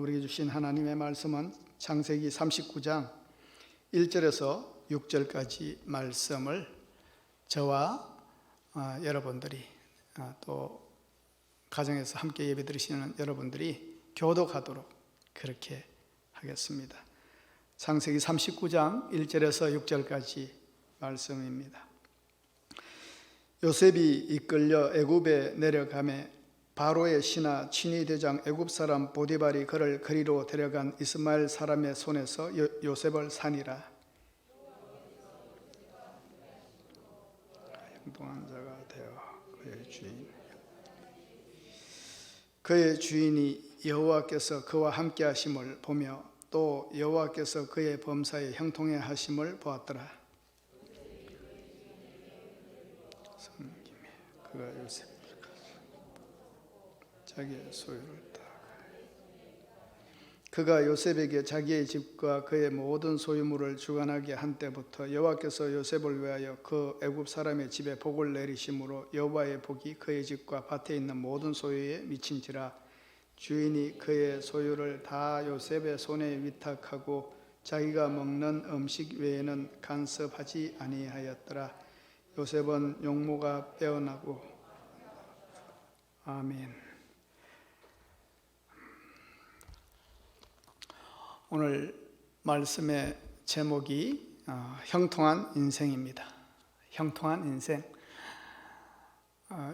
우리에게 주신 하나님의 말씀은 창세기 39장 1절에서 6절까지 말씀을 저와 여러분들이 또 가정에서 함께 예배드리시는 여러분들이 교독하도록 그렇게 하겠습니다. 창세기 39장 1절에서 6절까지 말씀입니다. 요셉이 이끌려 애굽에 내려가매 바로의 신하 친위 대장 애굽 사람 보디발이 그를 그리로 데려간 이스마엘 사람의 손에서 요셉을 산이라. 행동한 자가 되어 그의 주인이 여호와께서 그와 함께 하심을 보며 또 여호와께서 그의 범사에 형통해 하심을 보았더라. 그가 요셉을 자기의 소유를 그가 요셉에게 자기의 집과 그의 모든 소유물을 주관하게 한 때부터 여호와께서 요셉을 위하여 그 애굽 사람의 집에 복을 내리심으로 여호와의 복이 그의 집과 밭에 있는 모든 소유에 미친지라. 주인이 그의 소유를 다 요셉의 손에 위탁하고 자기가 먹는 음식 외에는 간섭하지 아니하였더라. 요셉은 용모가 빼어나고. 아멘. 오늘 말씀의 제목이 형통한 인생입니다. 형통한 인생.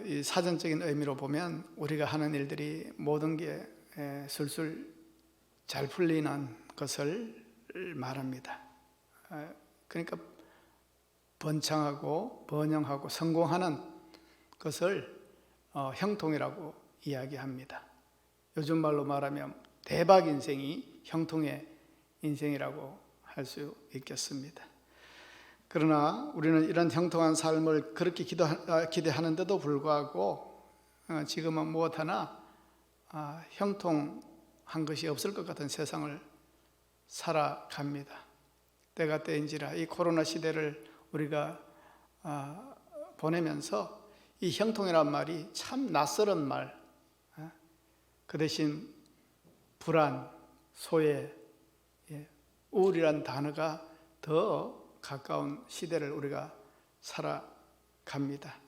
이 사전적인 의미로 보면 우리가 하는 일들이 모든 게 술술 잘 풀리는 것을 말합니다. 그러니까 번창하고 번영하고 성공하는 것을 형통이라고 이야기합니다. 요즘 말로 말하면 대박 인생이 형통의 인생이라고 할 수 있겠습니다. 그러나 우리는 이런 형통한 삶을 그렇게 기대하는데도 불구하고 지금은 무엇 하나 형통한 것이 없을 것 같은 세상을 살아갑니다. 때가 때인지라 이 코로나 시대를 우리가 보내면서 이 형통이란 말이 참 낯설은 말, 그 대신 불안, 소외, 우울이란 단어가 더 가까운 시대를 우리가 살아갑니다.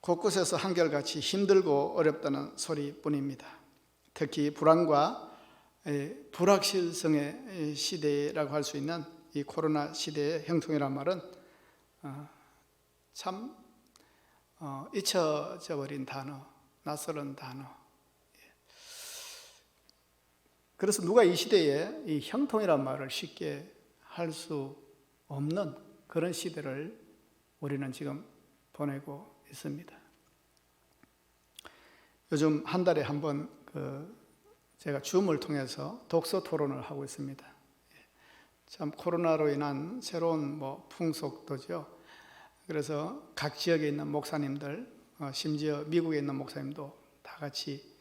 곳곳에서 한결같이 힘들고 어렵다는 소리뿐입니다. 특히 불안과 불확실성의 시대라고 할 수 있는 이 코로나 시대의 형통이란 말은 참 잊혀져 버린 단어, 낯설은 단어. 그래서 누가 이 시대에 이 형통이란 말을 쉽게 할 수 없는 그런 시대를 우리는 지금 보내고 있습니다. 요즘 한 달에 한 번 제가 줌을 통해서 독서 토론을 하고 있습니다. 참 코로나로 인한 새로운 풍속도죠. 그래서 각 지역에 있는 목사님들, 심지어 미국에 있는 목사님도 다 같이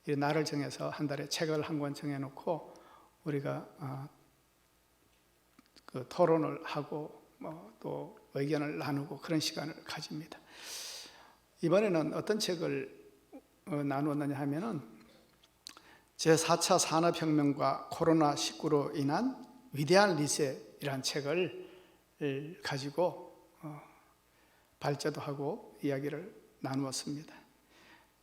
날을 정해서 한 달에 책을 한 권 정해놓고 우리가 그 토론을 하고 또 의견을 나누고 그런 시간을 가집니다. 이번에는 어떤 책을 나누었느냐 하면은 제4차 산업혁명과 코로나19로 인한 위대한 리셋이라는 책을 가지고 발제도 하고 이야기를 나누었습니다.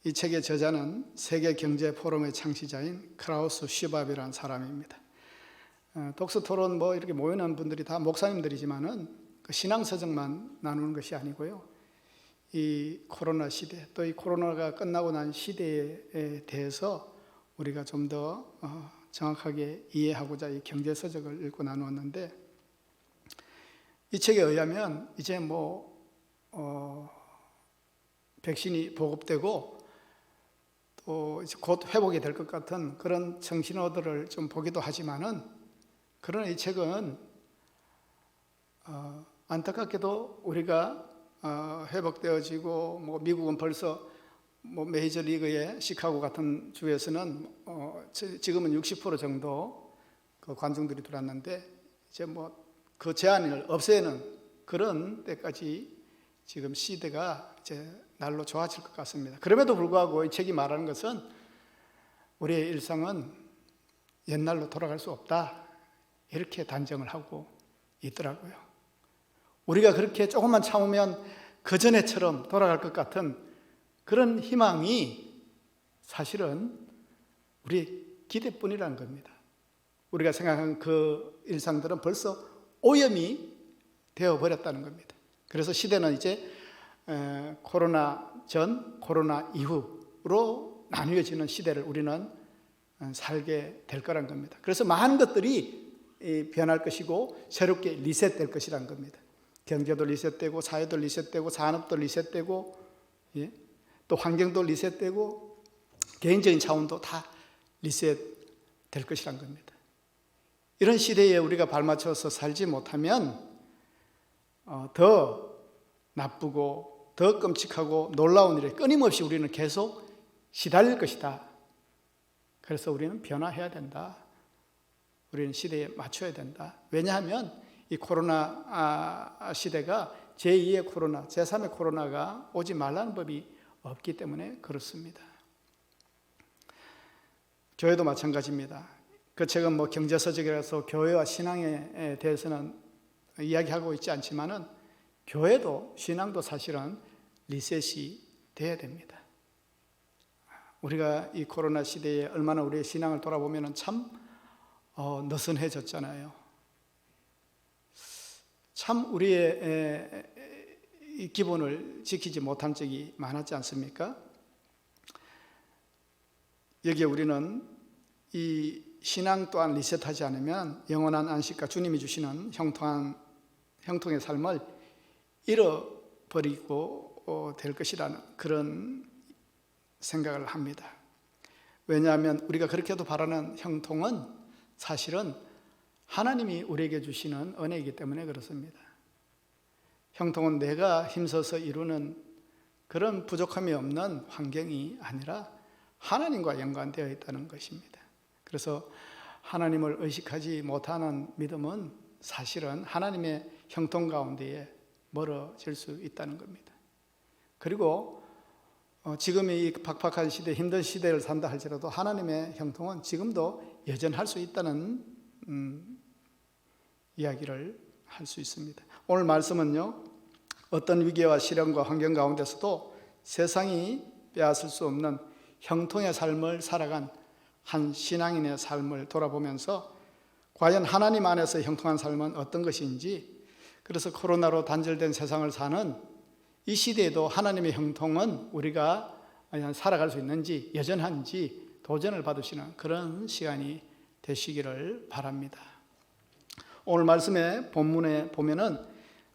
이 책의 저자는 세계경제포럼의 창시자인 크라우스 슈밥이라는 사람입니다. 독서 토론 이렇게 모이는 분들이 다 목사님들이지만은 그 신앙서적만 나누는 것이 아니고요. 이 코로나 시대, 또 이 코로나가 끝나고 난 시대에 대해서 우리가 좀 더 정확하게 이해하고자 이 경제서적을 읽고 나누었는데, 이 책에 의하면 이제 백신이 보급되고 또 곧 회복이 될 것 같은 그런 정신호들을 좀 보기도 하지만은, 그러나 이 책은 안타깝게도 우리가 회복되어지고 미국은 벌써 메이저리그의 시카고 같은 주에서는 지금은 60% 정도 그 관중들이 들어왔는데 이제 그 제한을 없애는 그런 때까지 지금 시대가 이제 날로 좋아질 것 같습니다. 그럼에도 불구하고 이 책이 말하는 것은 우리의 일상은 옛날로 돌아갈 수 없다, 이렇게 단정을 하고 있더라고요. 우리가 그렇게 조금만 참으면 그전에처럼 돌아갈 것 같은 그런 희망이 사실은 우리의 기대뿐이라는 겁니다. 우리가 생각한 그 일상들은 벌써 오염이 되어버렸다는 겁니다. 그래서 시대는 이제 코로나 전, 코로나 이후로 나뉘어지는 시대를 우리는 살게 될 거란 겁니다. 그래서 많은 것들이 변할 것이고 새롭게 리셋될 것이란 겁니다. 경제도 리셋되고 사회도 리셋되고 산업도 리셋되고, 또 환경도 리셋되고 개인적인 차원도 다 리셋될 것이란 겁니다. 이런 시대에 우리가 발맞춰서 살지 못하면 더 나쁘고 더 끔찍하고 놀라운 일에 끊임없이 우리는 계속 시달릴 것이다. 그래서 우리는 변화해야 된다. 우리는 시대에 맞춰야 된다. 왜냐하면 이 코로나 시대가 제2의 코로나, 제3의 코로나가 오지 말라는 법이 없기 때문에 그렇습니다. 교회도 마찬가지입니다. 그 책은 경제서적이라서 교회와 신앙에 대해서는 이야기하고 있지 않지만은 교회도 신앙도 사실은 리셋이 돼야 됩니다. 우리가 이 코로나 시대에 얼마나 우리의 신앙을 돌아보면 참 느슨해졌잖아요. 참 우리의 이 기본을 지키지 못한 적이 많았지 않습니까? 여기에 우리는 이 신앙 또한 리셋하지 않으면 영원한 안식과 주님이 주시는 형통의 삶을 잃어버리고 될 것이라는 그런 생각을 합니다. 왜냐하면 우리가 그렇게도 바라는 형통은 사실은 하나님이 우리에게 주시는 은혜이기 때문에 그렇습니다. 형통은 내가 힘써서 이루는 그런 부족함이 없는 환경이 아니라 하나님과 연관되어 있다는 것입니다. 그래서 하나님을 의식하지 못하는 믿음은 사실은 하나님의 형통 가운데에 멀어질 수 있다는 겁니다. 그리고 지금의 이 팍팍한 시대, 힘든 시대를 산다 할지라도 하나님의 형통은 지금도 여전할 수 있다는 이야기를 할 수 있습니다. 오늘 말씀은요, 어떤 위기와 시련과 환경 가운데서도 세상이 빼앗을 수 없는 형통의 삶을 살아간 한 신앙인의 삶을 돌아보면서 과연 하나님 안에서 형통한 삶은 어떤 것인지, 그래서 코로나로 단절된 세상을 사는 이 시대에도 하나님의 형통은 우리가 살아갈 수 있는지, 여전한지 도전을 받으시는 그런 시간이 되시기를 바랍니다. 오늘 말씀의 본문에 보면은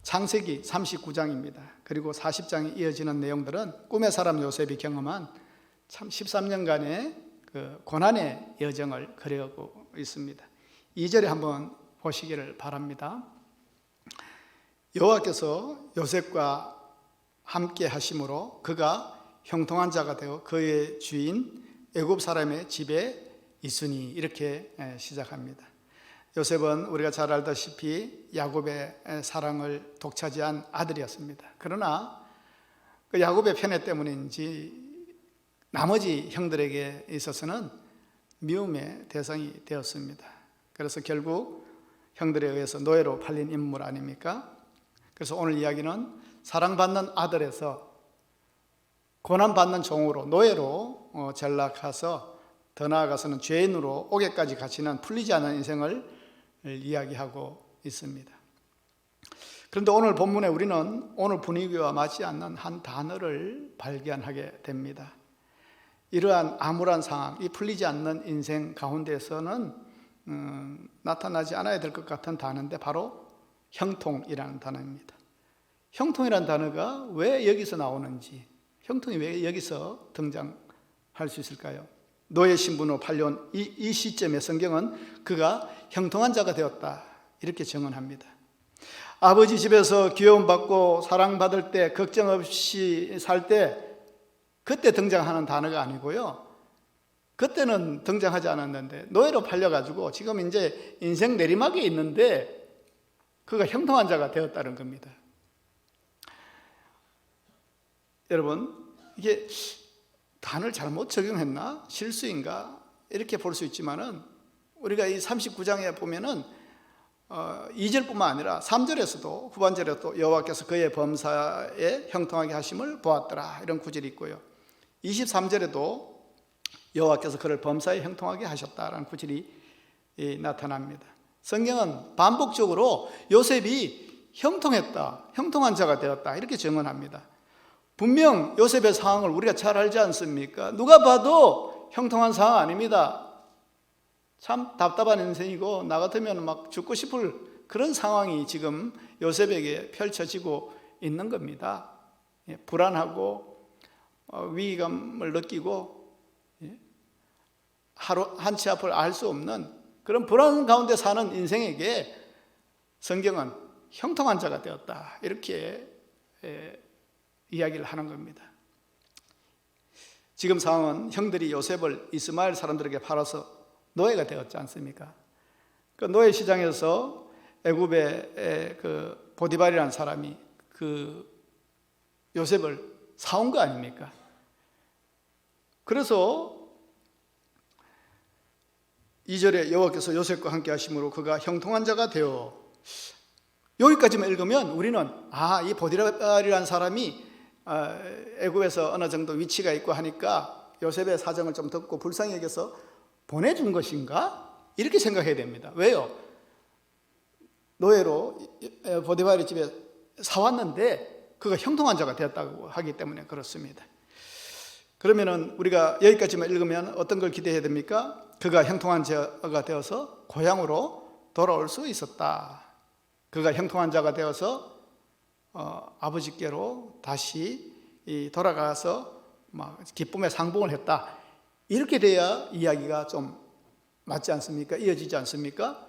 창세기 39장입니다. 그리고 40장에 이어지는 내용들은 꿈의 사람 요셉이 경험한 참 13년간의 그 고난의 여정을 그려가고 있습니다. 2절에 한번 보시기를 바랍니다. 여호와께서 요셉과 함께 하심으로 그가 형통한 자가 되어 그의 주인 애굽 사람의 집에 있으니, 이렇게 시작합니다. 요셉은 우리가 잘 알다시피 야곱의 사랑을 독차지한 아들이었습니다. 그러나 그 야곱의 편애 때문인지 나머지 형들에게 있어서는 미움의 대상이 되었습니다. 그래서 결국 형들에 의해서 노예로 팔린 인물 아닙니까? 그래서 오늘 이야기는 사랑받는 아들에서 고난받는 종으로, 노예로 전락해서 더 나아가서는 죄인으로 옥에까지 갇히는 풀리지 않는 인생을 이야기하고 있습니다. 그런데 오늘 본문에 우리는 오늘 분위기와 맞지 않는 한 단어를 발견하게 됩니다. 이러한 암울한 상황, 이 풀리지 않는 인생 가운데서는 나타나지 않아야 될 것 같은 단어인데 바로 형통이라는 단어입니다. 형통이라는 단어가 왜 여기서 나오는지, 형통이 왜 여기서 등장할 수 있을까요? 노예 신분으로 팔려온 이 시점에 성경은 그가 형통한 자가 되었다, 이렇게 정언합니다. 아버지 집에서 귀여움받고 사랑받을 때, 걱정 없이 살 때, 그때 등장하는 단어가 아니고요, 그때는 등장하지 않았는데 노예로 팔려가지고 지금 이제 인생 내리막에 있는데 그가 형통한 자가 되었다는 겁니다. 여러분, 이게 단어를 잘못 적용했나? 실수인가? 이렇게 볼 수 있지만은 우리가 이 39장에 보면은 2절뿐만 아니라 3절에서도 후반절에도 여호와께서 그의 범사에 형통하게 하심을 보았더라 이런 구절이 있고요. 23절에도 여호와께서 그를 범사에 형통하게 하셨다라는 구절이 나타납니다. 성경은 반복적으로 요셉이 형통했다, 형통한 자가 되었다 이렇게 증언합니다. 분명 요셉의 상황을 우리가 잘 알지 않습니까? 누가 봐도 형통한 상황 아닙니다. 참 답답한 인생이고 나 같으면 막 죽고 싶을 그런 상황이 지금 요셉에게 펼쳐지고 있는 겁니다. 불안하고 위기감을 느끼고 하루 한치 앞을 알 수 없는 그런 불안 가운데 사는 인생에게 성경은 형통한 자가 되었다 이렇게 이야기를 하는 겁니다. 지금 상황은 형들이 요셉을 이스마엘 사람들에게 팔아서 노예가 되었지 않습니까? 그 노예 시장에서 애굽의 그 보디발이라는 사람이 그 요셉을 사온 거 아닙니까? 그래서 2절에 여호와께서 요셉과 함께 하심으로 그가 형통한 자가 되어, 여기까지만 읽으면 우리는 이 보디발이라는 사람이 애굽에서 어느 정도 위치가 있고 하니까 요셉의 사정을 좀 듣고 불쌍히 여겨서 보내준 것인가? 이렇게 생각해야 됩니다. 왜요? 노예로 보디발의 집에 사왔는데 그가 형통한 자가 되었다고 하기 때문에 그렇습니다. 그러면은 우리가 여기까지만 읽으면 어떤 걸 기대해야 됩니까? 그가 형통한 자가 되어서 고향으로 돌아올 수 있었다. 그가 형통한 자가 되어서 아버지께로 다시 돌아가서 막 기쁨의 상봉을 했다. 이렇게 돼야 이야기가 좀 맞지 않습니까? 이어지지 않습니까?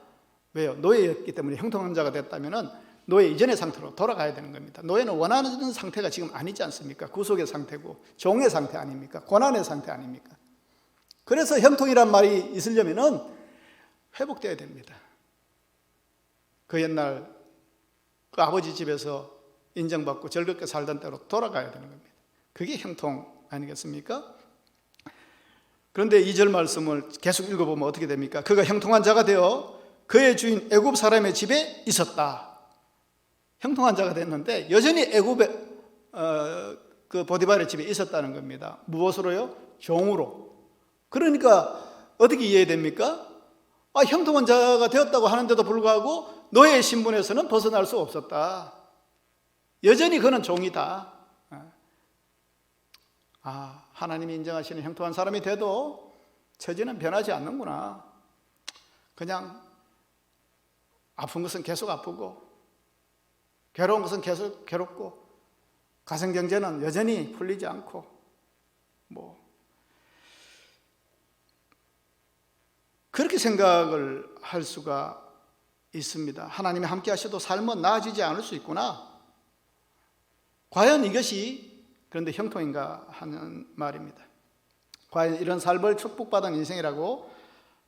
왜요? 노예였기 때문에 형통한 자가 됐다면은 노예 이전의 상태로 돌아가야 되는 겁니다. 노예는 원하는 상태가 지금 아니지 않습니까? 구속의 상태고 종의 상태 아닙니까? 고난의 상태 아닙니까? 그래서 형통이란 말이 있으려면은 회복되어야 됩니다. 그 옛날 그 아버지 집에서 인정받고 즐겁게 살던 때로 돌아가야 되는 겁니다. 그게 형통 아니겠습니까? 그런데 2절 말씀을 계속 읽어보면 어떻게 됩니까? 그가 형통한 자가 되어 그의 주인 애굽 사람의 집에 있었다. 형통한 자가 됐는데 여전히 애굽의 그 보디발의 집에 있었다는 겁니다. 무엇으로요? 종으로. 그러니까 어떻게 이해해야 됩니까? 형통한 자가 되었다고 하는데도 불구하고 노예의 신분에서는 벗어날 수 없었다. 여전히 그는 종이다. 하나님이 인정하시는 형통한 사람이 돼도 처지는 변하지 않는구나. 그냥 아픈 것은 계속 아프고 괴로운 것은 계속 괴롭고 가정경제는 여전히 풀리지 않고 그렇게 생각을 할 수가 있습니다. 하나님이 함께 하셔도 삶은 나아지지 않을 수 있구나. 과연 이것이 그런데 형통인가 하는 말입니다. 과연 이런 삶을 축복받은 인생이라고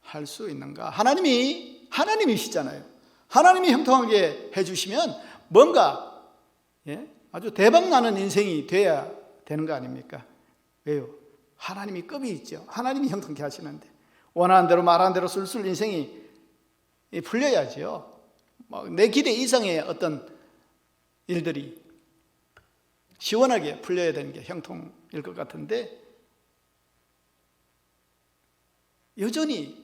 할 수 있는가? 하나님이시잖아요. 하나님이 형통하게 해주시면 뭔가 아주 대박나는 인생이 돼야 되는 거 아닙니까? 왜요? 하나님이 급이 있죠. 하나님이 형통케 하시는데 원하는 대로 말하는 대로 술술 인생이 풀려야죠. 내 기대 이상의 어떤 일들이 시원하게 풀려야 되는 게 형통일 것 같은데 여전히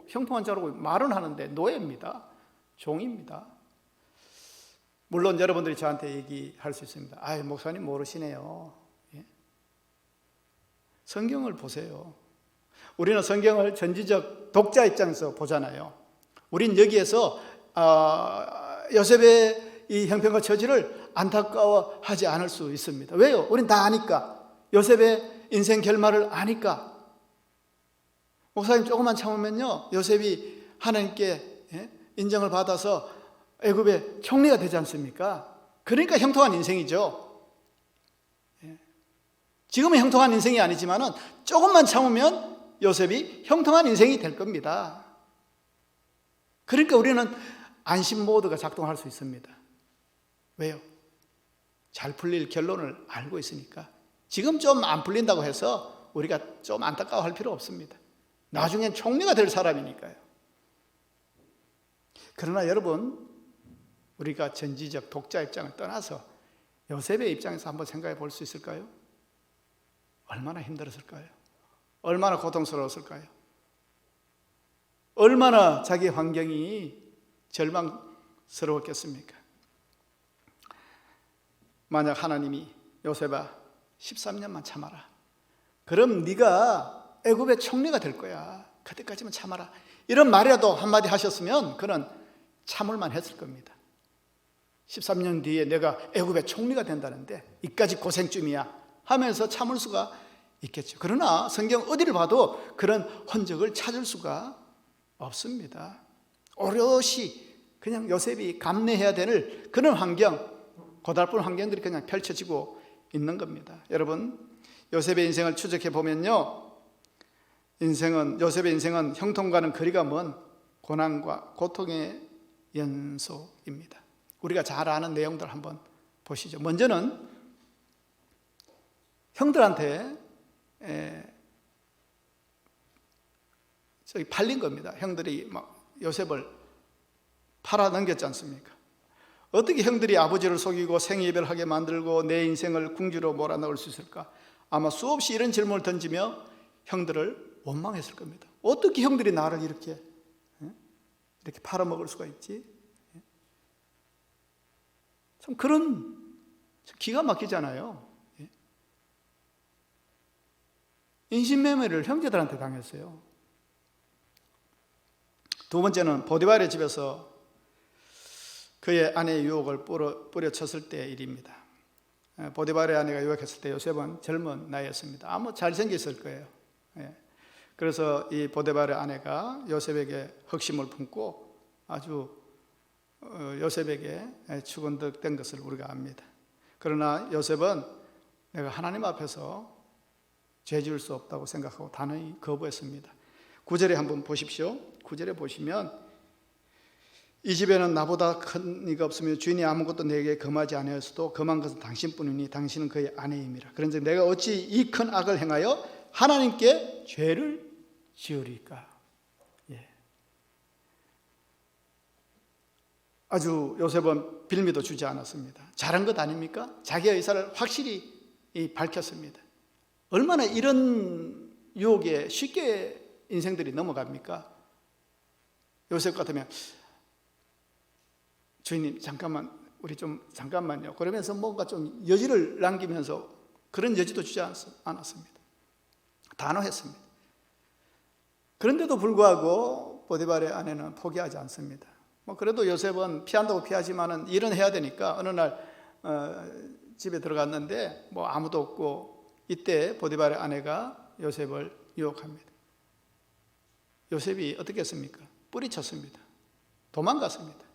형통한 자라고 말은 하는데 노예입니다. 종입니다. 물론 여러분들이 저한테 얘기할 수 있습니다. 목사님 모르시네요. 성경을 보세요. 우리는 성경을 전지적 독자 입장에서 보잖아요. 우린 여기에서 요셉의 이 형편과 처지를 안타까워하지 않을 수 있습니다. 왜요? 우린 다 아니까. 요셉의 인생 결말을 아니까. 목사님 조금만 참으면요 요셉이 하나님께 인정을 받아서 애굽의 총리가 되지 않습니까? 그러니까 형통한 인생이죠. 지금은 형통한 인생이 아니지만은 조금만 참으면 요셉이 형통한 인생이 될 겁니다. 그러니까 우리는 안심 모드가 작동할 수 있습니다. 왜요? 잘 풀릴 결론을 알고 있으니까. 지금 좀 안 풀린다고 해서 우리가 좀 안타까워할 필요 없습니다. 나중엔 총리가 될 사람이니까요. 그러나 여러분, 우리가 전지적 독자 입장을 떠나서 요셉의 입장에서 한번 생각해 볼 수 있을까요? 얼마나 힘들었을까요? 얼마나 고통스러웠을까요? 얼마나 자기 환경이 절망스러웠겠습니까? 만약 하나님이 요셉아 13년만 참아라, 그럼 네가 애굽의 총리가 될 거야, 그때까지만 참아라, 이런 말이라도 한마디 하셨으면 그는 참을만 했을 겁니다. 13년 뒤에 내가 애굽의 총리가 된다는데 이까지 고생쯤이야 하면서 참을 수가 있겠죠. 그러나 성경 어디를 봐도 그런 흔적을 찾을 수가 없습니다. 오롯이 그냥 요셉이 감내해야 될 그런 환경, 고달픈 환경들이 그냥 펼쳐지고 있는 겁니다. 여러분, 요셉의 인생을 추적해 보면요, 요셉의 인생은 형통과는 거리가 먼 고난과 고통의 연소입니다. 우리가 잘 아는 내용들 한번 보시죠. 먼저는 형들한테 팔린 겁니다. 형들이 막 요셉을 팔아 넘겼지 않습니까? 어떻게 형들이 아버지를 속이고 생이별하게 만들고 내 인생을 궁지로 몰아넣을 수 있을까? 아마 수없이 이런 질문을 던지며 형들을 원망했을 겁니다. 어떻게 형들이 나를 이렇게 팔아먹을 수가 있지? 참 그런 기가 막히잖아요. 인신매매를 형제들한테 당했어요. 두 번째는 보디발의 집에서 그의 아내의 유혹을 뿌려쳤을 때의 일입니다. 보디발의 아내가 유혹했을 때 요셉은 젊은 나이였습니다. 아마 잘생겼을 거예요. 그래서 이 보디발의 아내가 요셉에게 흑심을 품고 아주 요셉에게 추근득된 것을 우리가 압니다. 그러나 요셉은 내가 하나님 앞에서 죄 지을 수 없다고 생각하고 단호히 거부했습니다. 9절에 한번 보십시오. 9절에 보시면 이 집에는 나보다 큰 이가 없으며 주인이 아무것도 내게 금하지 아니하였어도 금한 것은 당신뿐이니 당신은 그의 아내임이라. 그런즉 내가 어찌 이 큰 악을 행하여 하나님께 죄를 지으리까. 아주 요셉은 빌미도 주지 않았습니다. 잘한 것 아닙니까? 자기의 의사를 확실히 밝혔습니다. 얼마나 이런 유혹에 쉽게 인생들이 넘어갑니까? 요셉 같으면 주인님 잠깐만, 우리 좀 잠깐만요, 그러면서 뭔가 좀 여지를 남기면서 그런 여지도 주지 않았습니다. 단호했습니다. 그런데도 불구하고 보디발의 아내는 포기하지 않습니다. 그래도 요셉은 피한다고 피하지만은 일은 해야 되니까 어느 날 집에 들어갔는데 아무도 없고, 이때 보디발의 아내가 요셉을 유혹합니다. 요셉이 어떻게 했습니까? 뿌리쳤습니다. 도망갔습니다.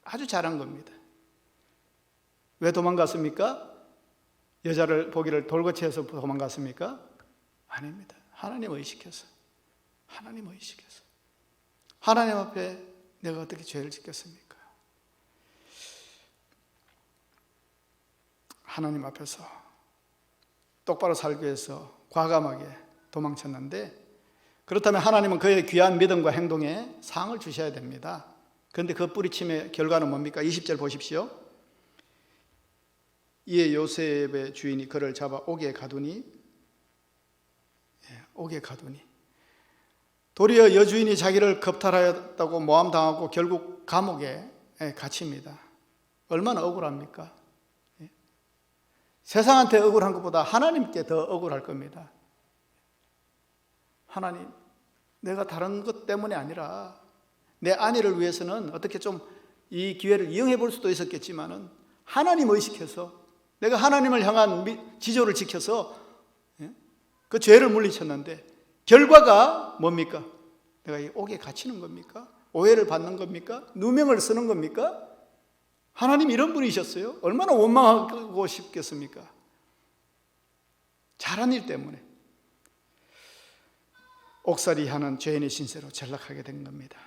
아주 잘한 겁니다. 왜 도망갔습니까? 여자를 보기를 돌고치해서 도망갔습니까? 아닙니다. 하나님 의식해서. 하나님 의식해서. 하나님 앞에 내가 어떻게 죄를 짓겠습니까? 하나님 앞에서 똑바로 살기 위해서 과감하게 도망쳤는데, 그렇다면 하나님은 그의 귀한 믿음과 행동에 상을 주셔야 됩니다. 그런데 그 뿌리침의 결과는 뭡니까? 20절 보십시오. 이에 요셉의 주인이 그를 잡아 옥에 가두니, 도리어 여주인이 자기를 겁탈하였다고 모함당하고 결국 감옥에 갇힙니다. 얼마나 억울합니까? 세상한테 억울한 것보다 하나님께 더 억울할 겁니다. 하나님, 내가 다른 것 때문에 아니라 내 아내를 위해서는 어떻게 좀 이 기회를 이용해 볼 수도 있었겠지만은 하나님 의식해서 내가 하나님을 향한 지조를 지켜서 그 죄를 물리쳤는데 결과가 뭡니까? 내가 이 옥에 갇히는 겁니까? 오해를 받는 겁니까? 누명을 쓰는 겁니까? 하나님 이런 분이셨어요? 얼마나 원망하고 싶겠습니까? 잘한 일 때문에 옥살이하는 죄인의 신세로 전락하게 된 겁니다.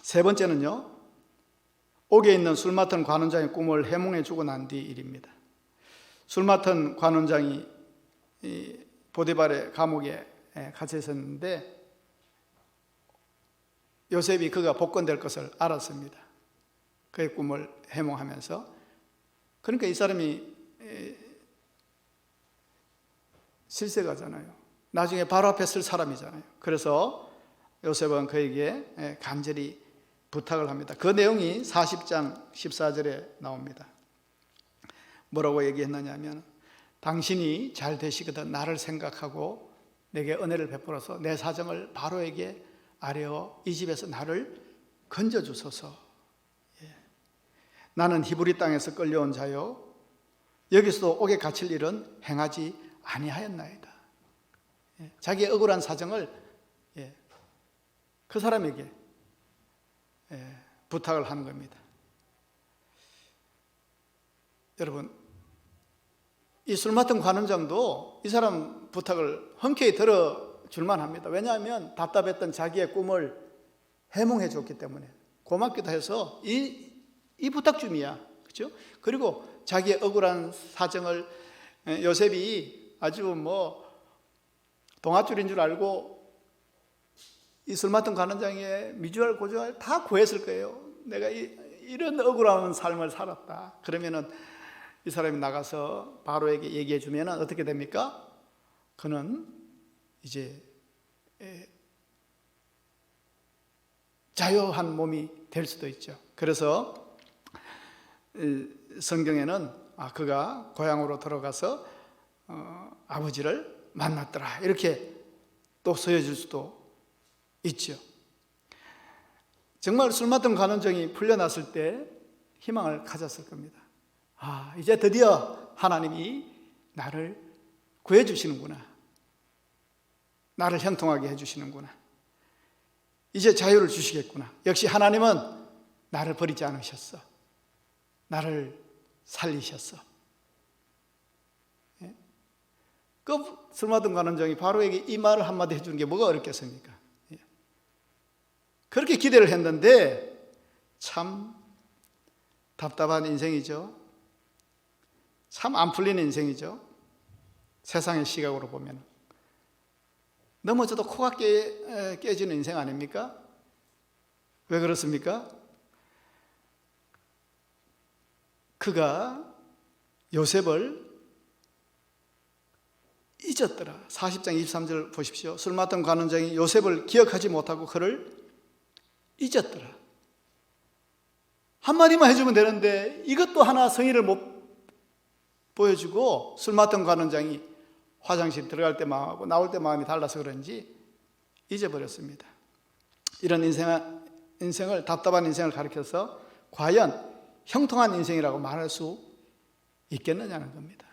세 번째는요, 옥에 있는 술 맡은 관원장의 꿈을 해몽해 주고 난 뒤 일입니다. 술 맡은 관원장이 보디발의 감옥에 갇혀 있었는데 요셉이 그가 복권될 것을 알았습니다. 그의 꿈을 해몽하면서. 그러니까 이 사람이 실세가잖아요. 나중에 바로 앞에 쓸 사람이잖아요. 그래서 요셉은 그에게 간절히 부탁을 합니다. 그 내용이 40장 14절에 나옵니다. 뭐라고 얘기했느냐 하면, 당신이 잘 되시거든 나를 생각하고 내게 은혜를 베풀어서 내 사정을 바로에게 아뢰어 이 집에서 나를 건져주소서. 나는 히브리 땅에서 끌려온 자요 여기서도 옥에 갇힐 일은 행하지 아니하였나이다. 자기의 억울한 사정을 그 사람에게 부탁을 하는 겁니다. 여러분, 이 술 맡은 관원장도 이 사람 부탁을 흔쾌히 들어줄만 합니다. 왜냐하면 답답했던 자기의 꿈을 해몽해 줬기 때문에 고맙기도 해서 이 부탁쯤이야. 그렇죠? 그리고 자기의 억울한 사정을 요셉이 아주 동아줄인 줄 알고 이 술 맡은 관원장의 미주알 고주알 다 구했을 거예요. 내가 이런 억울한 삶을 살았다. 그러면은 이 사람이 나가서 바로에게 얘기해 주면 어떻게 됩니까? 그는 이제 자유한 몸이 될 수도 있죠. 그래서 성경에는 그가 고향으로 들어가서 아버지를 만났더라 이렇게 또 쓰여질 수도 있죠. 정말 술 맡은 관원장이 풀려났을 때 희망을 가졌을 겁니다. 이제 드디어 하나님이 나를 구해주시는구나. 나를 형통하게 해주시는구나. 이제 자유를 주시겠구나. 역시 하나님은 나를 버리지 않으셨어. 나를 살리셨어. 그 술 맡은 관원장이 바로에게 이 말을 한마디 해주는 게 뭐가 어렵겠습니까? 그렇게 기대를 했는데 참 답답한 인생이죠. 참 안 풀리는 인생이죠. 세상의 시각으로 보면 넘어져도 코가 깨지는 인생 아닙니까? 왜 그렇습니까? 그가 요셉을 잊었더라. 40장 23절 보십시오. 술 맡은 관원장이 요셉을 기억하지 못하고 그를 잊었더라. 한마디만 해주면 되는데 이것도 하나 성의를 못 보여주고 술 맡은 관원장이 화장실 들어갈 때 마음하고 나올 때 마음이 달라서 그런지 잊어버렸습니다. 이런 인생을 답답한 인생을 가리켜서 과연 형통한 인생이라고 말할 수 있겠느냐는 겁니다.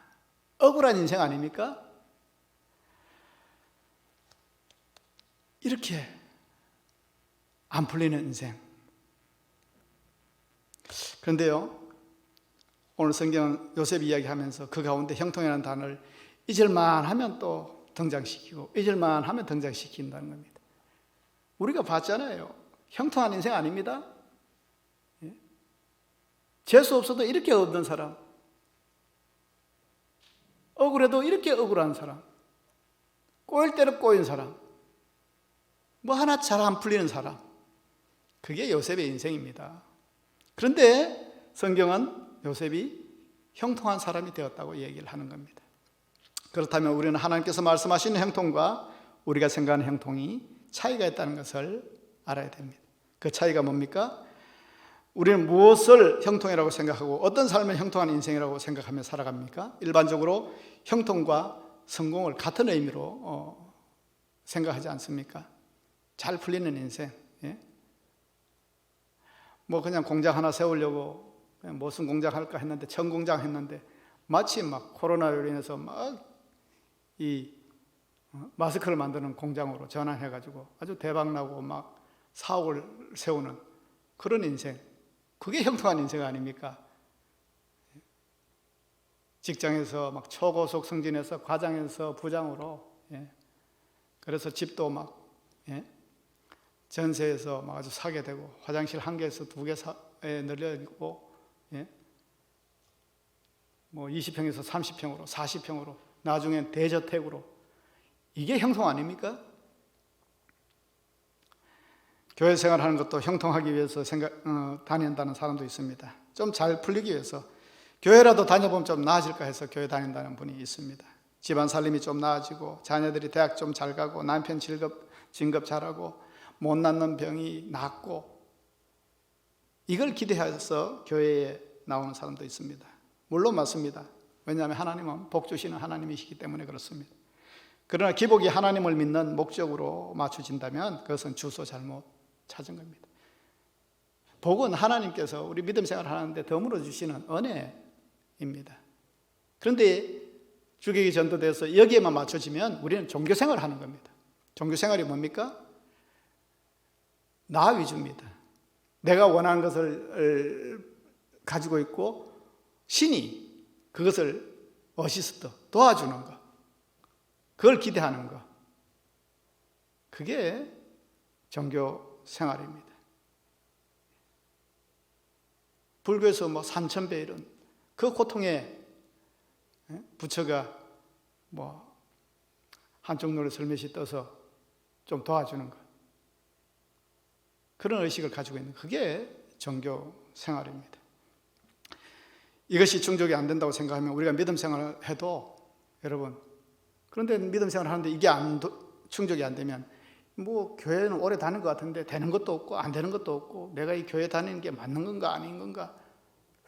억울한 인생 아닙니까? 이렇게 안 풀리는 인생. 그런데요, 오늘 성경은 요셉 이야기하면서 그 가운데 형통이라는 단어를 잊을만 하면 또 등장시키고 잊을만 하면 등장시킨다는 겁니다. 우리가 봤잖아요. 형통한 인생 아닙니다. 재수 없어도 이렇게 없는 사람, 억울해도 이렇게 억울한 사람, 꼬일 대로 꼬인 사람, 뭐 하나 잘 안 풀리는 사람, 그게 요셉의 인생입니다. 그런데 성경은 요셉이 형통한 사람이 되었다고 얘기를 하는 겁니다. 그렇다면 우리는 하나님께서 말씀하시는 형통과 우리가 생각하는 형통이 차이가 있다는 것을 알아야 됩니다. 그 차이가 뭡니까? 우리는 무엇을 형통이라고 생각하고 어떤 삶을 형통한 인생이라고 생각하며 살아갑니까? 일반적으로 형통과 성공을 같은 의미로 생각하지 않습니까? 잘 풀리는 인생. 뭐 그냥 공장 하나 세우려고 그냥 무슨 공장 할까 했는데 천공장 했는데 마치 막 코로나로 인해서 막 이 마스크를 만드는 공장으로 전환해가지고 아주 대박나고 막 사옥을 세우는 그런 인생. 그게 형통한 인생 아닙니까? 직장에서 막 초고속 승진해서 과장에서 부장으로, 그래서 집도 막 전세에서 막 아주 사게 되고 화장실 한 개에서 두 개에 늘려지고, 뭐 20평에서 30평으로 40평으로 나중엔 대저택으로 이게 형통 아닙니까? 교회 생활하는 것도 형통하기 위해서 다닌다는 사람도 있습니다. 좀 잘 풀리기 위해서 교회라도 다녀보면 좀 나아질까 해서 교회 다닌다는 분이 있습니다. 집안 살림이 좀 나아지고 자녀들이 대학 좀 잘 가고 남편 진급 잘하고 못 낫는 병이 낫고 이걸 기대해서 교회에 나오는 사람도 있습니다. 물론 맞습니다. 왜냐하면 하나님은 복 주시는 하나님이시기 때문에 그렇습니다. 그러나 기복이 하나님을 믿는 목적으로 맞춰진다면 그것은 주소 잘못 찾은 겁니다. 복은 하나님께서 우리 믿음 생활을 하는데 덤으로 주시는 은혜입니다. 그런데 주객이 전도돼서 여기에만 맞춰지면 우리는 종교 생활을 하는 겁니다. 종교 생활이 뭡니까? 나 위주입니다. 내가 원하는 것을 가지고 있고 신이 그것을 어시스트 도와주는 것, 그걸 기대하는 것, 그게 종교 생활입니다. 불교에서 뭐 산천배 이런 그 고통에 부처가 뭐 한쪽 눈에 설мет이 떠서 좀 도와주는 것, 그런 의식을 가지고 있는 그게 종교 생활입니다. 이것이 충족이 안 된다고 생각하면 우리가 믿음 생활을 해도 여러분, 그런데 믿음 생활을 하는데 이게 충족이 안 되면 뭐 교회는 오래 다닌 것 같은데 되는 것도 없고 안 되는 것도 없고 내가 이 교회 다니는 게 맞는 건가 아닌 건가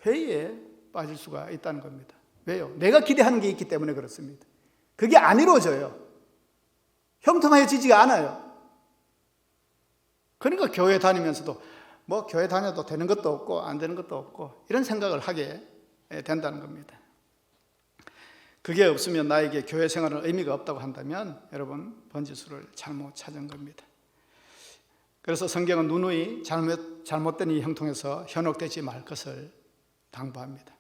회의에 빠질 수가 있다는 겁니다. 왜요? 내가 기대하는 게 있기 때문에 그렇습니다. 그게 안 이루어져요. 형통해지지가 않아요. 그러니까 교회 다니면서도 뭐 교회 다녀도 되는 것도 없고 안 되는 것도 없고 이런 생각을 하게 된다는 겁니다. 그게 없으면 나에게 교회 생활은 의미가 없다고 한다면 여러분 번지수를 잘못 찾은 겁니다. 그래서 성경은 누누이 잘못된 이 형통에서 현혹되지 말 것을 당부합니다.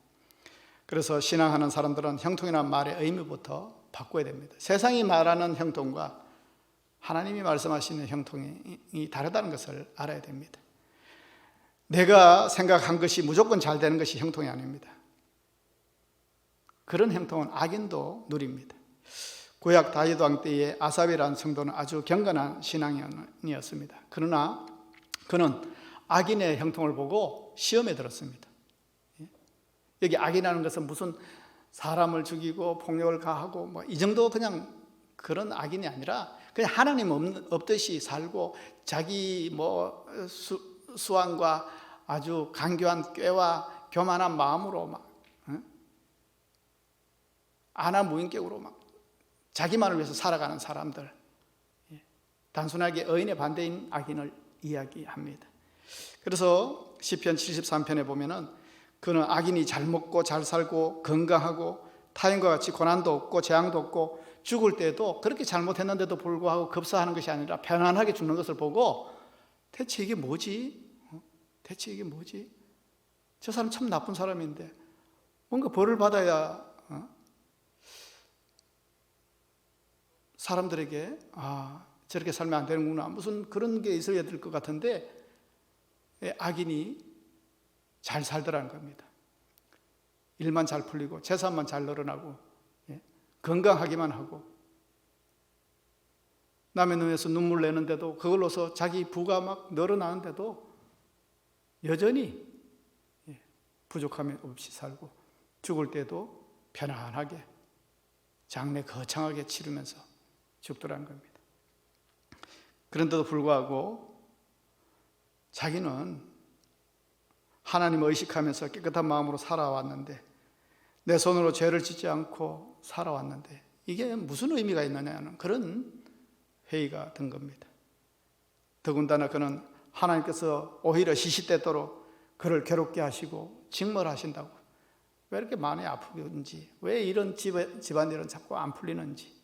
그래서 신앙하는 사람들은 형통이라는 말의 의미부터 바꿔야 됩니다. 세상이 말하는 형통과 하나님이 말씀하시는 형통이 다르다는 것을 알아야 됩니다. 내가 생각한 것이 무조건 잘 되는 것이 형통이 아닙니다. 그런 형통은 악인도 누립니다. 구약 다윗 왕 때의 아삽이라는 성도는 아주 경건한 신앙인이었습니다. 그러나 그는 악인의 형통을 보고 시험에 들었습니다. 여기 악이라는 것은 무슨 사람을 죽이고 폭력을 가하고 뭐 이 정도 그냥 그런 악인이 아니라 그냥 하나님 없듯이 살고 자기 뭐 수완과 아주 간교한 꾀와 교만한 마음으로 막 안하무인격으로 막 자기만을 위해서 살아가는 사람들, 단순하게 의인의 반대인 악인을 이야기합니다. 그래서 시편 73편에 보면은 그는 악인이 잘 먹고 잘 살고 건강하고 타인과 같이 고난도 없고 재앙도 없고 죽을 때도 그렇게 잘못했는데도 불구하고 급사하는 것이 아니라 편안하게 죽는 것을 보고 대체 이게 뭐지? 대체 이게 뭐지? 저 사람 참 나쁜 사람인데 뭔가 벌을 받아야 사람들에게 저렇게 살면 안 되는구나 무슨 그런 게 있어야 될 것 같은데 악인이 잘 살더라는 겁니다. 일만 잘 풀리고 재산만 잘 늘어나고 건강하기만 하고 남의 눈에서 눈물 내는데도 그걸로서 자기 부가 막 늘어나는데도 여전히 부족함이 없이 살고 죽을 때도 편안하게 장래 거창하게 치르면서 죽더라는 겁니다. 그런데도 불구하고 자기는 하나님을 의식하면서 깨끗한 마음으로 살아왔는데 내 손으로 죄를 짓지 않고 살아왔는데 이게 무슨 의미가 있느냐는 그런 회의가 든 겁니다. 더군다나 그는 하나님께서 오히려 시시때때로 그를 괴롭게 하시고 직멸하신다고 왜 이렇게 많이 아프는지 왜 이런 집안일은 자꾸 안 풀리는지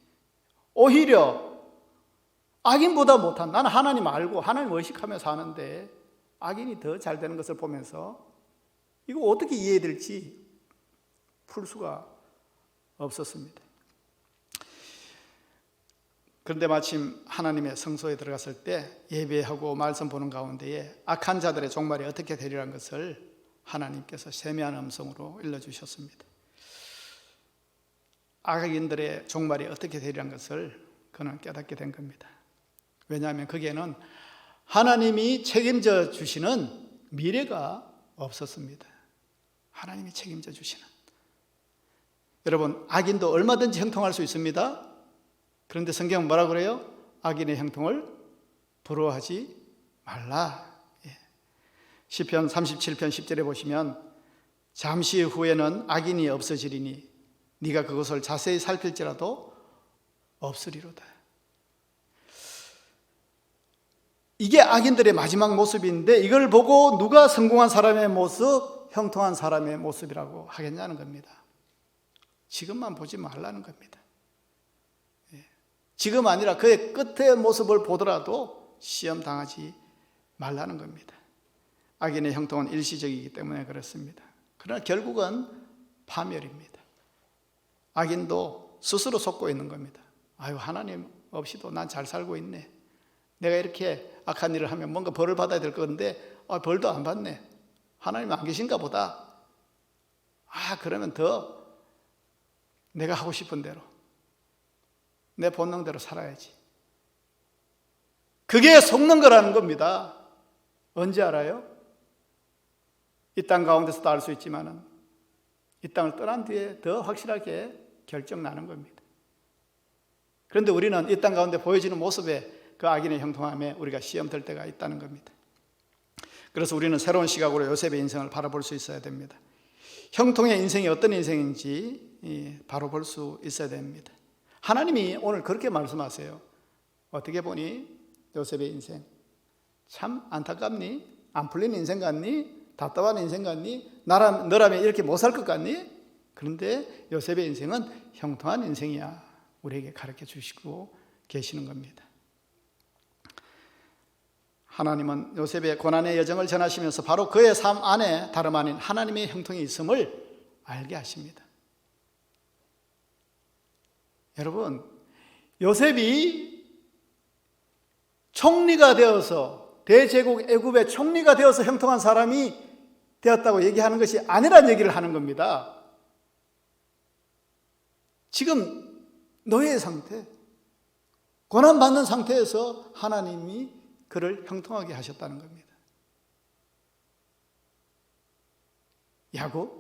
오히려 악인보다 못한 나는 하나님 알고 하나님 의식하며 사는데 악인이 더 잘 되는 것을 보면서 이거 어떻게 이해될지 풀 수가 없었습니다. 그런데 마침 하나님의 성소에 들어갔을 때 예배하고 말씀 보는 가운데에 악한 자들의 종말이 어떻게 되리라는 것을 하나님께서 세미한 음성으로 일러주셨습니다. 악인들의 종말이 어떻게 되리라는 것을 그는 깨닫게 된 겁니다. 왜냐하면 거기에는 하나님이 책임져 주시는 미래가 없었습니다. 하나님이 책임져 주시는. 여러분, 악인도 얼마든지 형통할 수 있습니다. 그런데 성경은 뭐라 그래요? 악인의 형통을 부러워하지 말라. 시편 37편 10절에 보시면 잠시 후에는 악인이 없어지리니 네가 그것을 자세히 살필지라도 없으리로다. 이게 악인들의 마지막 모습인데 이걸 보고 누가 성공한 사람의 모습, 형통한 사람의 모습이라고 하겠냐는 겁니다. 지금만 보지 말라는 겁니다. 지금 아니라 그의 끝의 모습을 보더라도 시험 당하지 말라는 겁니다. 악인의 형통은 일시적이기 때문에 그렇습니다. 그러나 결국은 파멸입니다. 악인도 스스로 속고 있는 겁니다. 아유, 하나님 없이도 난 잘 살고 있네. 내가 이렇게 악한 일을 하면 뭔가 벌을 받아야 될 건데 벌도 안 받네. 하나님 안 계신가 보다. 그러면 더 내가 하고 싶은 대로 내 본능대로 살아야지. 그게 속는 거라는 겁니다. 언제 알아요? 이 땅 가운데서도 알 수 있지만은 이 땅을 떠난 뒤에 더 확실하게 결정나는 겁니다. 그런데 우리는 이 땅 가운데 보여지는 모습에 그 악인의 형통함에 우리가 시험될 때가 있다는 겁니다. 그래서 우리는 새로운 시각으로 요셉의 인생을 바라볼 수 있어야 됩니다. 형통의 인생이 어떤 인생인지 바로 볼 수 있어야 됩니다. 하나님이 오늘 그렇게 말씀하세요. 어떻게 보니 요셉의 인생 참 안타깝니? 안 풀린 인생 같니? 답답한 인생 같니? 너라면 이렇게 못 살 것 같니? 그런데 요셉의 인생은 형통한 인생이야. 우리에게 가르쳐 주시고 계시는 겁니다. 하나님은 요셉의 고난의 여정을 전하시면서 바로 그의 삶 안에 다름 아닌 하나님의 형통이 있음을 알게 하십니다. 여러분, 요셉이 총리가 되어서 대제국 애굽의 총리가 되어서 형통한 사람이 되었다고 얘기하는 것이 아니란 얘기를 하는 겁니다. 지금 노예의 상태, 고난받는 상태에서 하나님이 그를 형통하게 하셨다는 겁니다.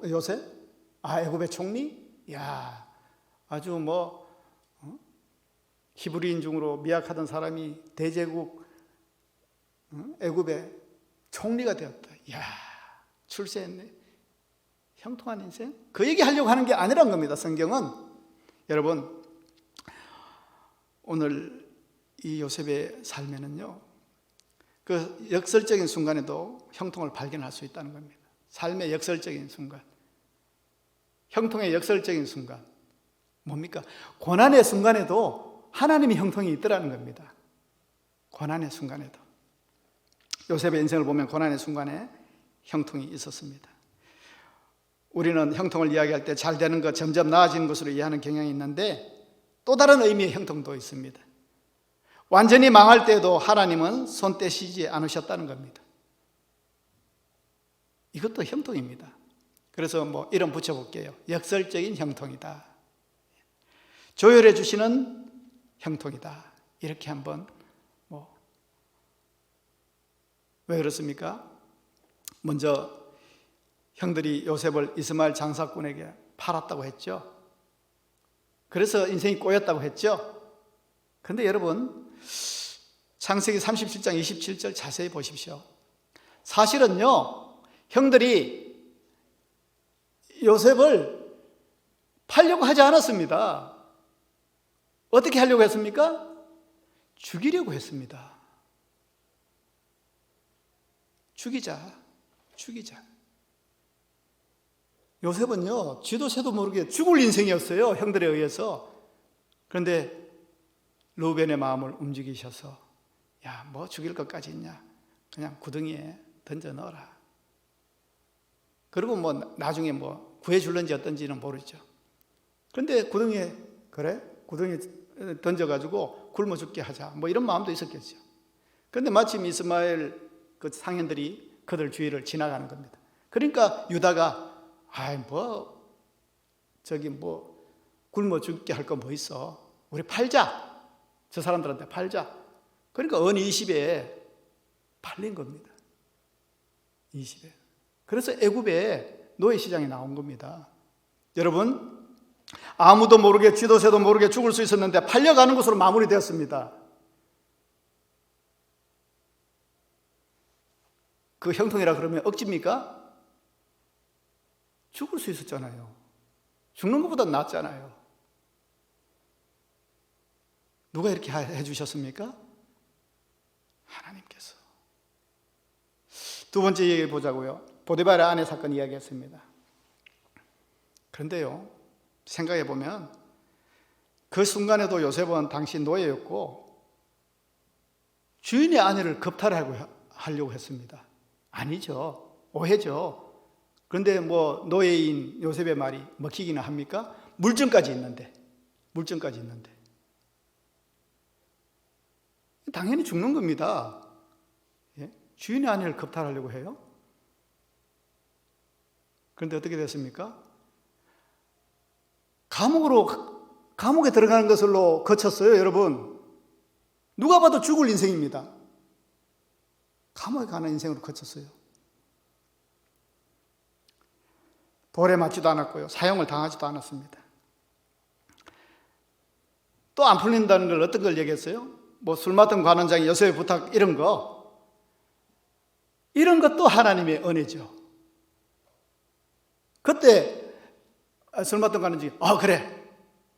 요셉? 애굽의 총리? 아주 히브리인 중으로 미약하던 사람이 대제국 애굽의 총리가 되었다. 출세했네. 형통한 인생? 그 얘기 하려고 하는 게 아니란 겁니다. 성경은. 여러분, 오늘 이 요셉의 삶에는요, 그 역설적인 순간에도 형통을 발견할 수 있다는 겁니다. 삶의 역설적인 순간, 형통의 역설적인 순간 뭡니까? 고난의 순간에도 하나님의 형통이 있더라는 겁니다. 고난의 순간에도. 요셉의 인생을 보면 고난의 순간에 형통이 있었습니다. 우리는 형통을 이야기할 때 잘 되는 것, 점점 나아지는 것으로 이해하는 경향이 있는데 또 다른 의미의 형통도 있습니다. 완전히 망할 때에도 하나님은 손 떼시지 않으셨다는 겁니다. 이것도 형통입니다. 그래서 이름 붙여볼게요. 역설적인 형통이다. 조율해 주시는 형통이다. 이렇게 한번 왜 그렇습니까? 먼저 형들이 요셉을 이스마엘 장사꾼에게 팔았다고 했죠. 그래서 인생이 꼬였다고 했죠. 그런데 여러분, 창세기 37장 27절 자세히 보십시오. 사실은요, 형들이 요셉을 팔려고 하지 않았습니다. 어떻게 하려고 했습니까? 죽이려고 했습니다. 죽이자. 요셉은요, 쥐도 새도 모르게 죽을 인생이었어요. 형들에 의해서. 그런데 르우벤의 마음을 움직이셔서 죽일 것까지 있냐? 그냥 구덩이에 던져 넣어라. 그리고 나중에 구해줄런지 어떤지는 모르죠. 그런데 구덩이에 던져가지고 굶어 죽게 하자. 이런 마음도 있었겠죠. 그런데 마침 이스마엘 그 상인들이 그들 주위를 지나가는 겁니다. 그러니까 유다가 굶어 죽게 할 거 뭐 있어? 우리 팔자. 저 사람들한테 팔자. 그러니까 은 20에 팔린 겁니다. 20에. 그래서 애굽에 노예 시장이 나온 겁니다. 여러분, 아무도 모르게 쥐도새도 모르게 죽을 수 있었는데 팔려가는 것으로 마무리되었습니다. 그 형통이라 그러면 억지입니까? 죽을 수 있었잖아요. 죽는 것보다 낫잖아요. 누가 이렇게 해주셨습니까? 하나님께서. 두 번째 얘기 보자고요. 보디발의 아내 사건 이야기했습니다. 그런데요, 생각해 보면 그 순간에도 요셉은 당시 노예였고 주인의 아내를 겁탈하려고 했습니다. 아니죠. 오해죠. 그런데 뭐 노예인 요셉의 말이 먹히기는 합니까? 물증까지 있는데. 당연히 죽는 겁니다. 예? 주인의 아내를 겁탈하려고 해요? 그런데 어떻게 됐습니까? 감옥에 들어가는 것으로 거쳤어요, 여러분. 누가 봐도 죽을 인생입니다. 감옥에 가는 인생으로 거쳤어요. 돌에 맞지도 않았고요. 사형을 당하지도 않았습니다. 또 안 풀린다는 걸 어떤 걸 얘기했어요? 뭐 술 맡은 관원장이 요셉의 부탁 이런 것도 하나님의 은혜죠. 그때 술 맡은 관원장이 그래